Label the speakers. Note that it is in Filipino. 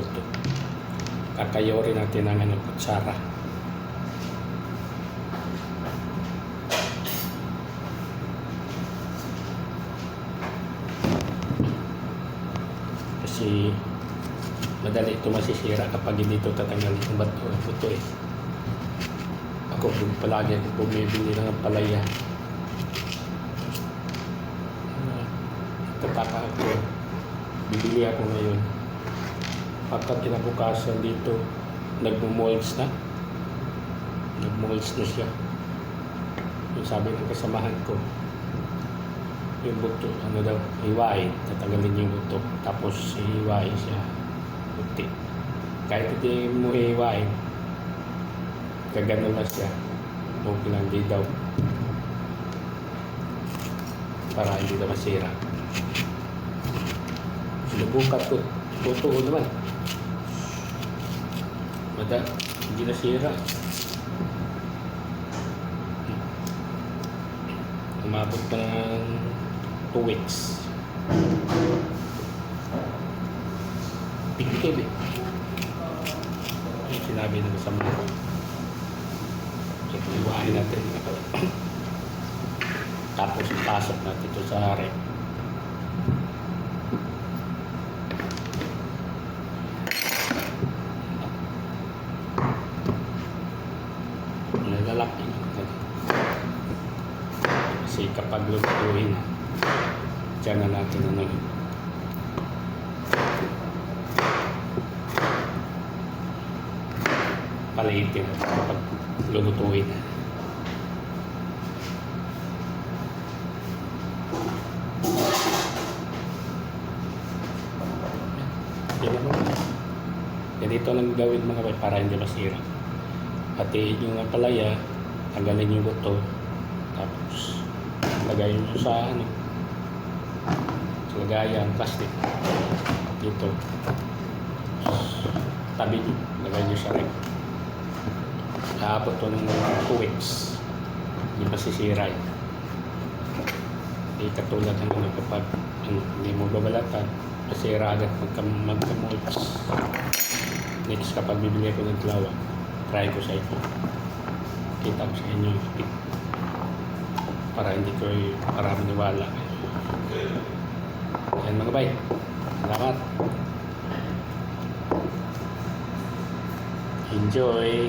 Speaker 1: buto. Kakayori natin ng kutsara. Kasi madali ito masisira kapag hindi ito tatanggalin ng buto eh. Ako palagi ako bumibili ng palaya. Tataka ako. Bibili ako ngayon. Pagka kinabukasan dito, nagmumolds na. Nagmolds na siya. Yung sabi ng kasamahan ko, yung buto, ano daw, hiwain, tatanggalin yung buto. Tapos hiwain siya. Puti. Kahit hindi mo hiwain, kagano na siya. Okay lang, di daw. Para hindi na masira. Sinubukan ko. Totoo naman. Hindi nasira. Umabot pa ng 2 weeks. Pigtib eh. Yung sinabi ng kasama ko. So, iwain natin. Tapos ipasok natin ito sa rep. Nalalaki. Kasi kapag lutuin, dyan na natin ano. Palitin kapag lulutuin. Ganito lang gawin mga bay para hindi masira. Pati yung palaya, tanggalin yung buto, tapos lagay nyo sa ano, lagayan, plastic dito, tabi nyo, lagay nyo sa rep. Kaabot to ng 2 weeks, hindi masisira yun. Hindi katulad ng ano, kapag hindi mo babalatan, masira agad magka-molds. Next, kapag bibili ko ng tlawa, try ko sa ito. Kita ko sa inyo yung speed. Para hindi ko para maniwala. Ayan mga bay. Salamat. Enjoy.